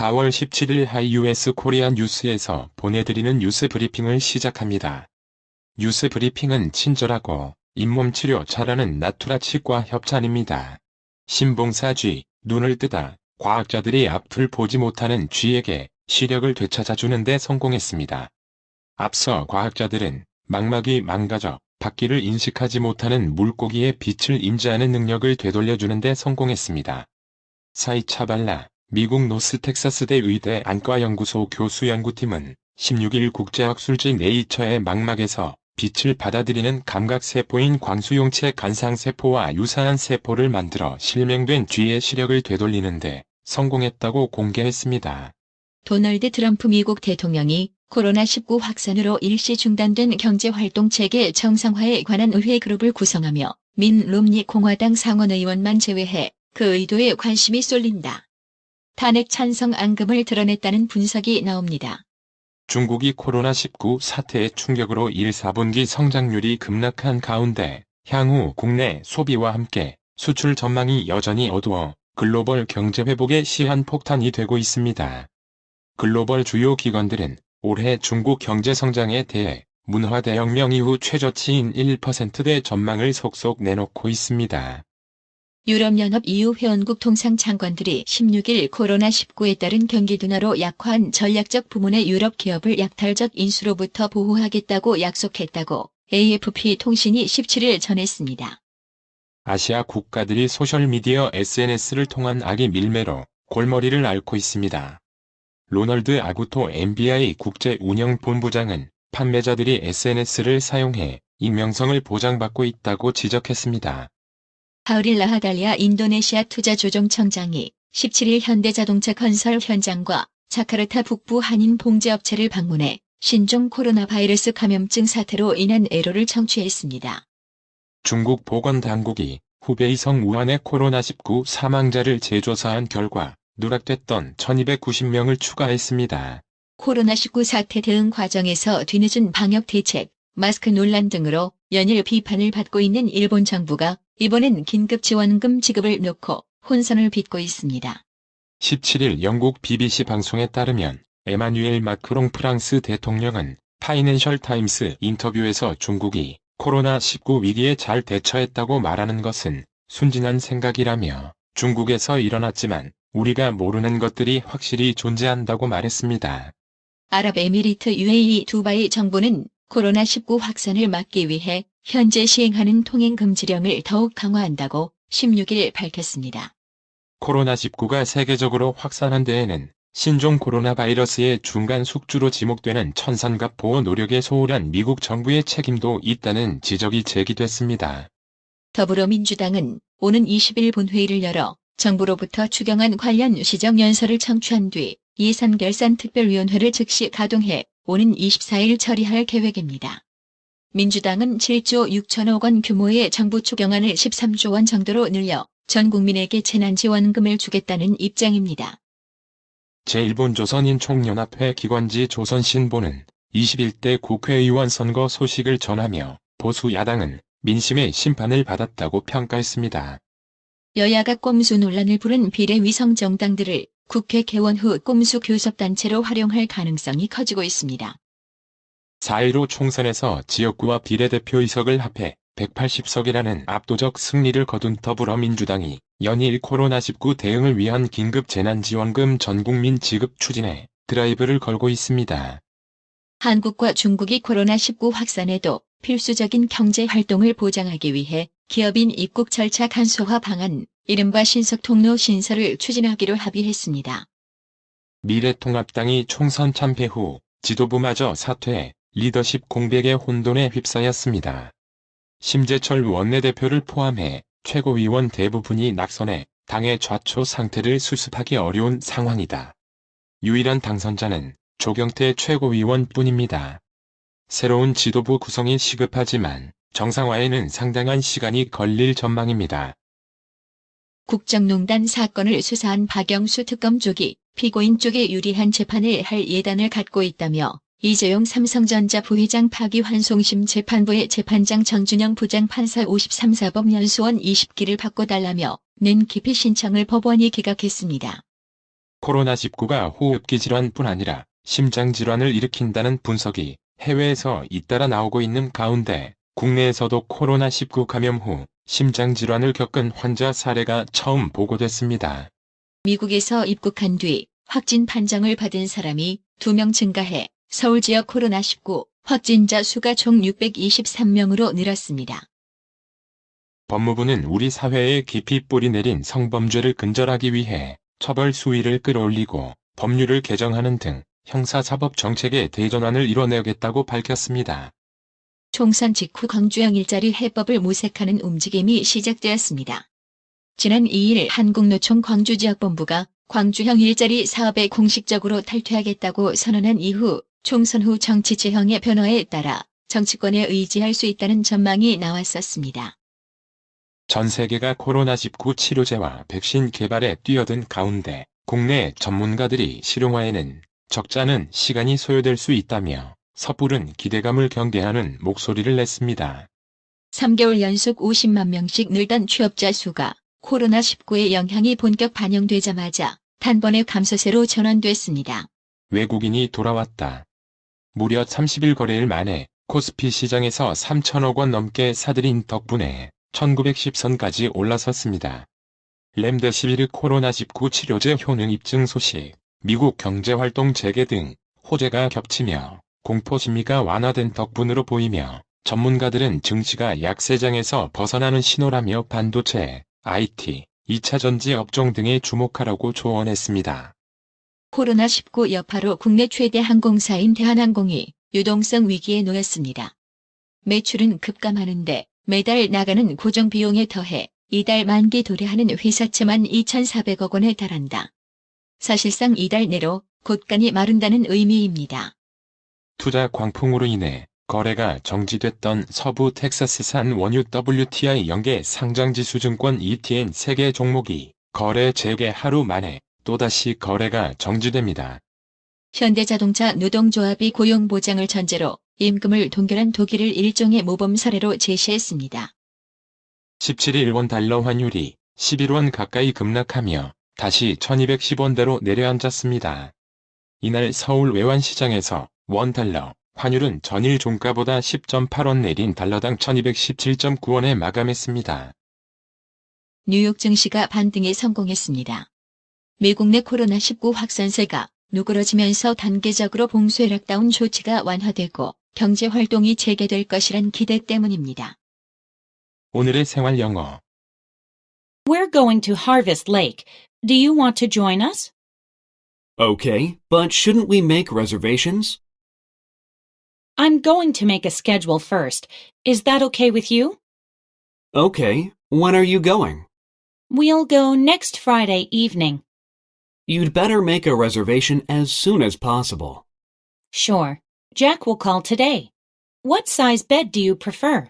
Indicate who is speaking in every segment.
Speaker 1: 4월 17일 하이유에스 코리안 뉴스에서 보내드리는 뉴스 브리핑을 시작합니다. 뉴스 브리핑은 친절하고 잇몸 치료 잘하는 나투라 치과 협찬입니다. 신봉사 쥐, 눈을 뜨다, 과학자들이 앞을 보지 못하는 쥐에게 시력을 되찾아주는 데 성공했습니다. 앞서 과학자들은 망막이 망가져 밖기를 인식하지 못하는 물고기의 빛을 인지하는 능력을 되돌려주는 데 성공했습니다. 사이 차발라 미국 노스텍사스대 의대 안과연구소 교수 연구팀은 16일 국제학술지 네이처의 망막에서 빛을 받아들이는 감각세포인 광수용체 간상세포와 유사한 세포를 만들어 실명된 쥐의 시력을 되돌리는데 성공했다고 공개했습니다.
Speaker 2: 도널드 트럼프 미국 대통령이 코로나19 확산으로 일시 중단된 경제활동체계 정상화에 관한 의회 그룹을 구성하며 민 롬니 공화당 상원의원만 제외해 그 의도에 관심이 쏠린다. 탄핵 찬성 앙금을 드러냈다는 분석이 나옵니다.
Speaker 1: 중국이 코로나19 사태의 충격으로 1, 4분기 성장률이 급락한 가운데 향후 국내 소비와 함께 수출 전망이 여전히 어두워 글로벌 경제 회복의 시한폭탄이 되고 있습니다. 글로벌 주요 기관들은 올해 중국 경제 성장에 대해 문화대혁명 이후 최저치인 1%대 전망을 속속 내놓고 있습니다.
Speaker 2: 유럽연합 EU 회원국 통상장관들이 16일 코로나19에 따른 경기 둔화로 약화한 전략적 부문의 유럽 기업을 약탈적 인수로부터 보호하겠다고 약속했다고 AFP 통신이 17일 전했습니다.
Speaker 1: 아시아 국가들이 소셜미디어 SNS를 통한 악의 밀매로 골머리를 앓고 있습니다. 로널드 아구토 MBI 국제운영본부장은 판매자들이 SNS를 사용해 익명성을 보장받고 있다고 지적했습니다.
Speaker 2: 하우릴 라하달리아 인도네시아 투자조정청장이 17일 현대자동차 건설 현장과 자카르타 북부 한인 봉제업체를 방문해 신종 코로나 바이러스 감염증 사태로 인한 애로를 청취했습니다.
Speaker 1: 중국 보건당국이 후베이성 우한의 코로나19 사망자를 재조사한 결과 누락됐던 1290명을 추가했습니다.
Speaker 2: 코로나19 사태 대응 과정에서 뒤늦은 방역 대책, 마스크 논란 등으로 연일 비판을 받고 있는 일본 정부가 이번엔 긴급 지원금 지급을 놓고 혼선을 빚고 있습니다.
Speaker 1: 17일 영국 BBC 방송에 따르면 에마뉴엘 마크롱 프랑스 대통령은 파이낸셜 타임스 인터뷰에서 중국이 코로나19 위기에 잘 대처했다고 말하는 것은 순진한 생각이라며 중국에서 일어났지만 우리가 모르는 것들이 확실히 존재한다고 말했습니다.
Speaker 2: 아랍에미리트 UAE 두바이 정부는 코로나19 확산을 막기 위해 현재 시행하는 통행 금지령을 더욱 강화한다고 16일 밝혔습니다.
Speaker 1: 코로나19가 세계적으로 확산한 데에는 신종 코로나 바이러스의 중간 숙주로 지목되는 천산갑 보호 노력에 소홀한 미국 정부의 책임도 있다는 지적이 제기됐습니다.
Speaker 2: 더불어민주당은 오는 20일 본회의를 열어 정부로부터 추경안 관련 시정연설을 청취한 뒤 예산결산특별위원회를 즉시 가동해 오는 24일 처리할 계획입니다. 민주당은 7조 6천억 원 규모의 정부 추경안을 13조 원 정도로 늘려 전 국민에게 재난지원금을 주겠다는 입장입니다.
Speaker 1: 제1본조선인총연합회 기관지 조선신보는 21대 국회의원 선거 소식을 전하며 보수 야당은 민심의 심판을 받았다고 평가했습니다.
Speaker 2: 여야가 꼼수 논란을 부른 비례위성 정당들을 국회 개원 후 꼼수 교섭단체로 활용할 가능성이 커지고 있습니다.
Speaker 1: 4.15 총선에서 지역구와 비례대표 의석을 합해 180석이라는 압도적 승리를 거둔 더불어민주당이 연일 코로나19 대응을 위한 긴급 재난지원금 전국민 지급 추진에 드라이브를 걸고 있습니다.
Speaker 2: 한국과 중국이 코로나19 확산에도 필수적인 경제활동을 보장하기 위해 기업인 입국 절차 간소화 방안, 이른바 신속통로 신설을 추진하기로 합의했습니다.
Speaker 1: 미래통합당이 총선 참패 후 지도부마저 사퇴해 리더십 공백의 혼돈에 휩싸였습니다. 심재철 원내대표를 포함해 최고위원 대부분이 낙선해 당의 좌초 상태를 수습하기 어려운 상황이다. 유일한 당선자는 조경태 최고위원뿐입니다. 새로운 지도부 구성이 시급하지만 정상화에는 상당한 시간이 걸릴 전망입니다.
Speaker 2: 국정농단 사건을 수사한 박영수 특검 쪽이 피고인 쪽에 유리한 재판을 할 예단을 갖고 있다며 이재용 삼성전자 부회장 파기환송심 재판부의 재판장 정준영 부장판사 53사법연수원 20기를 바꿔달라며 낸 기피 신청을 법원이 기각했습니다.
Speaker 1: 코로나19가 호흡기 질환뿐 아니라 심장 질환을 일으킨다는 분석이 해외에서 잇따라 나오고 있는 가운데 국내에서도 코로나19 감염 후 심장 질환을 겪은 환자 사례가 처음 보고됐습니다.
Speaker 2: 미국에서 입국한 뒤 확진 판정을 받은 사람이 2명 증가해 서울 지역 코로나19 확진자 수가 총 623명으로 늘었습니다.
Speaker 1: 법무부는 우리 사회에 깊이 뿌리내린 성범죄를 근절하기 위해 처벌 수위를 끌어올리고 법률을 개정하는 등 형사사법 정책의 대전환을 이뤄내겠다고 밝혔습니다.
Speaker 2: 총선 직후 광주형 일자리 해법을 모색하는 움직임이 시작되었습니다. 지난 2일 한국노총 광주지역본부가 광주형 일자리 사업에 공식적으로 탈퇴하겠다고 선언한 이후 총선 후 정치 지형의 변화에 따라 정치권에 의지할 수 있다는 전망이 나왔었습니다.
Speaker 1: 전 세계가 코로나19 치료제와 백신 개발에 뛰어든 가운데 국내 전문가들이 실용화에는 적잖은 시간이 소요될 수 있다며 섣부른 기대감을 경계하는 목소리를 냈습니다.
Speaker 2: 3개월 연속 50만 명씩 늘던 취업자 수가 코로나19의 영향이 본격 반영되자마자 단번에 감소세로 전환됐습니다.
Speaker 1: 외국인이 돌아왔다. 무려 30일 거래일 만에 코스피 시장에서 3천억 원 넘게 사들인 덕분에 1910선까지 올라섰습니다. 렘데시비르 코로나19 치료제 효능 입증 소식, 미국 경제활동 재개 등 호재가 겹치며 공포 심리가 완화된 덕분으로 보이며 전문가들은 증시가 약세장에서 벗어나는 신호라며 반도체, IT, 2차전지 업종 등에 주목하라고 조언했습니다.
Speaker 2: 코로나19 여파로 국내 최대 항공사인 대한항공이 유동성 위기에 놓였습니다. 매출은 급감하는데 매달 나가는 고정 비용에 더해 이달 만기 도래하는 회사채만 2,400억 원에 달한다. 사실상 이달 내로 곳간이 마른다는 의미입니다.
Speaker 1: 투자 광풍으로 인해 거래가 정지됐던 서부 텍사스산 원유 WTI 연계 상장지수증권 ETN 3개 종목이 거래 재개 하루 만에 또다시 거래가 정지됩니다.
Speaker 2: 현대자동차 노동조합이 고용보장을 전제로 임금을 동결한 독일을 일종의 모범 사례로 제시했습니다.
Speaker 1: 17일 원달러 환율이 11원 가까이 급락하며 다시 1210원대로 내려앉았습니다. 이날 서울 외환시장에서 원달러 환율은 전일 종가보다 10.8원 내린 달러당 1217.9원에 마감했습니다.
Speaker 2: 뉴욕 증시가 반등에 성공했습니다. 미국 내 코로나19 확산세가 누그러지면서 단계적으로 봉쇄 락다운 조치가 완화되고 경제 활동이 재개될 것이란 기대 때문입니다.
Speaker 1: 오늘의 생활 영어.
Speaker 3: We're going to Harvest Lake. Do you want to join us?
Speaker 4: Okay, but shouldn't we make reservations?
Speaker 3: I'm going to make a schedule first. Is that okay with you?
Speaker 4: Okay, when are you going?
Speaker 3: We'll go next Friday evening.
Speaker 4: You'd better make a reservation as soon as possible.
Speaker 3: Sure. Jack will call today. What size bed do you prefer?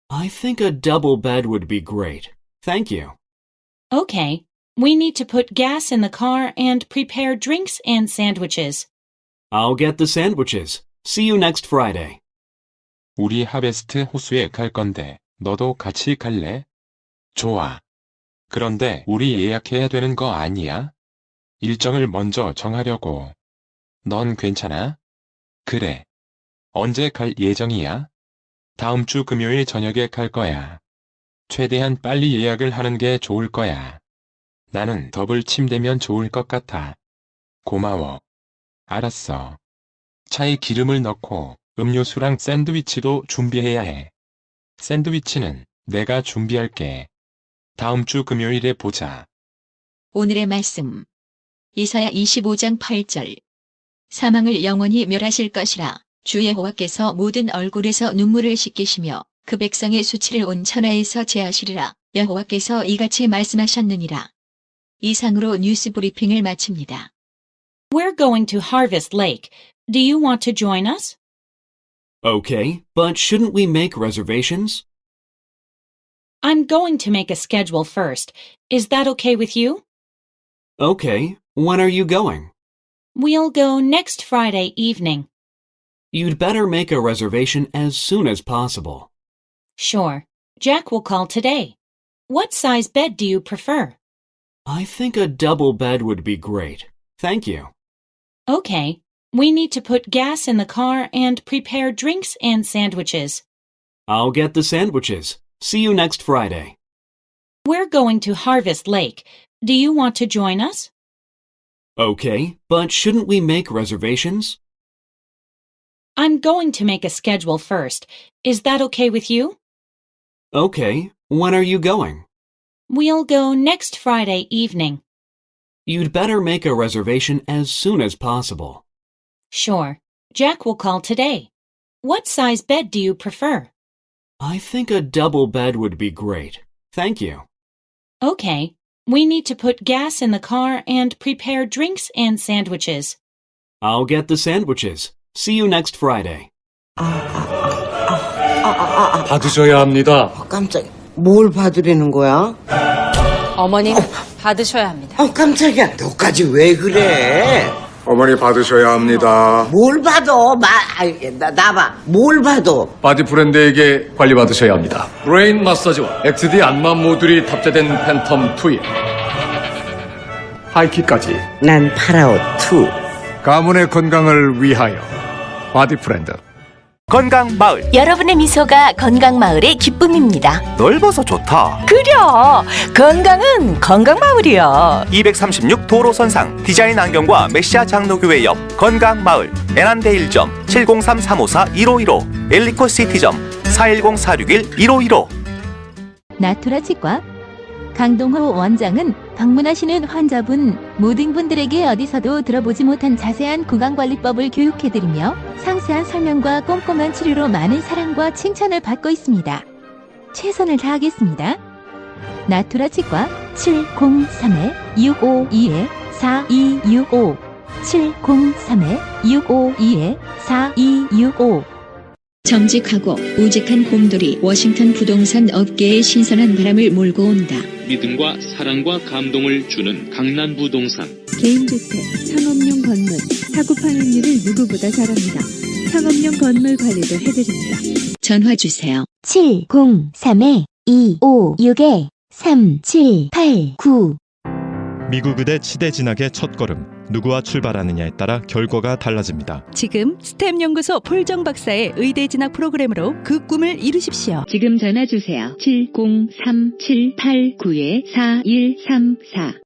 Speaker 4: I think a double bed would be great. Thank you.
Speaker 3: Okay. We need to put gas in the car and prepare drinks and sandwiches.
Speaker 4: I'll get the sandwiches. See you next Friday.
Speaker 1: 우리 하베스트 호수에 갈 건데 너도 같이 갈래? 좋아. 그런데 우리 예약해야 되는 거 아니야? 일정을 먼저 정하려고. 넌 괜찮아? 그래. 언제 갈 예정이야? 다음 주 금요일 저녁에 갈 거야. 최대한 빨리 예약을 하는 게 좋을 거야. 나는 더블 침대면 좋을 것 같아. 고마워. 알았어. 차에 기름을 넣고 음료수랑 샌드위치도 준비해야 해. 샌드위치는 내가 준비할게. 다음 주 금요일에 보자.
Speaker 2: 오늘의 말씀. 이사야 25장 8절. 사망을 영원히 멸하실 것이라 주 여호와께서 모든 얼굴에서 눈물을 씻기시며 그 백성의 수치를 온 천하에서 제하시리라. 여호와께서 이같이 말씀하셨느니라. 이상으로 뉴스 브리핑을 마칩니다.
Speaker 3: We're going to Harvest Lake. Do you want to join us?
Speaker 4: Okay, but shouldn't we make reservations?
Speaker 3: I'm going to make a schedule first. Is that okay with you?
Speaker 4: Okay, when are you going?
Speaker 3: We'll go next Friday evening.
Speaker 4: You'd better make a reservation as soon as possible.
Speaker 3: Sure. Jack will call today. What size bed do you prefer?
Speaker 4: I think a double bed would be great. Thank you.
Speaker 3: Okay. We need to put gas in the car and prepare drinks and sandwiches.
Speaker 4: I'll get the sandwiches. See you next Friday.
Speaker 3: We're going to Harvest Lake. Do you want to join us?
Speaker 4: Okay, but shouldn't we make reservations?
Speaker 3: I'm going to make a schedule first. Is that okay with you?
Speaker 4: Okay, when are you going?
Speaker 3: We'll go next Friday evening.
Speaker 4: You'd better make a reservation as soon as possible.
Speaker 3: Sure. Jack will call today. What size bed do you prefer?
Speaker 4: I think a double bed would be great. Thank you.
Speaker 3: Okay. We need to put gas in the car and prepare drinks and sandwiches.
Speaker 4: I'll get the sandwiches. See you next Friday.
Speaker 5: 받으셔야 합니다.
Speaker 6: 깜짝이야. 뭘 받으려는 거야?
Speaker 7: 어머님, 받으셔야 합니다.
Speaker 6: 깜짝이야. 너까지 왜 그래?
Speaker 5: 어머니 받으셔야 합니다.
Speaker 6: 뭘 받아? 나봐. 뭘 받아?
Speaker 5: 바디 브랜드에게 관리받으셔야 합니다. 브레인 마사지와 XD 안마 모듈이 탑재된 팬텀 2에 하이킥까지
Speaker 6: 난 파라오 2.
Speaker 5: 가문의 건강을 위하여 바디 브랜드.
Speaker 8: 건강마을.
Speaker 9: 여러분의 미소가 건강마을의 기쁨입니다.
Speaker 8: 넓어서 좋다.
Speaker 9: 그려! 건강은 건강마을이야.
Speaker 8: 236 도로선상 디자인 안경과 메시아 장로교회 옆 건강마을. 에난데 1점 703-354-1515 엘리코 시티점 410-461-1515.
Speaker 2: 나투라 치과 강동호 원장은 방문하시는 환자분 모든 분들에게 어디서도 들어보지 못한 자세한 구강관리법을 교육해드리며 상세한 설명과 꼼꼼한 치료로 많은 사랑과 칭찬을 받고 있습니다. 최선을 다하겠습니다. 나투라 치과 703-652-4265 703-652-4265 정직하고 우직한 곰돌이 워싱턴 부동산 업계에 신선한 바람을 몰고 온다.
Speaker 10: 믿음과 사랑과 감동을 주는 강남부동산.
Speaker 2: 개인주택, 상업용 건물, 사고 방해율을 누구보다 잘합니다. 상업용 건물 관리도 해드립니다. 전화 주세요.
Speaker 9: 703-256-3789
Speaker 11: 미국 의대 치대 진학의 첫걸음. 누구와 출발하느냐에 따라 결과가 달라집니다.
Speaker 2: 지금 스템 연구소 폴정 박사의 의대 진학 프로그램으로 그 꿈을 이루십시오. 지금 전화 주세요. 703-789-4134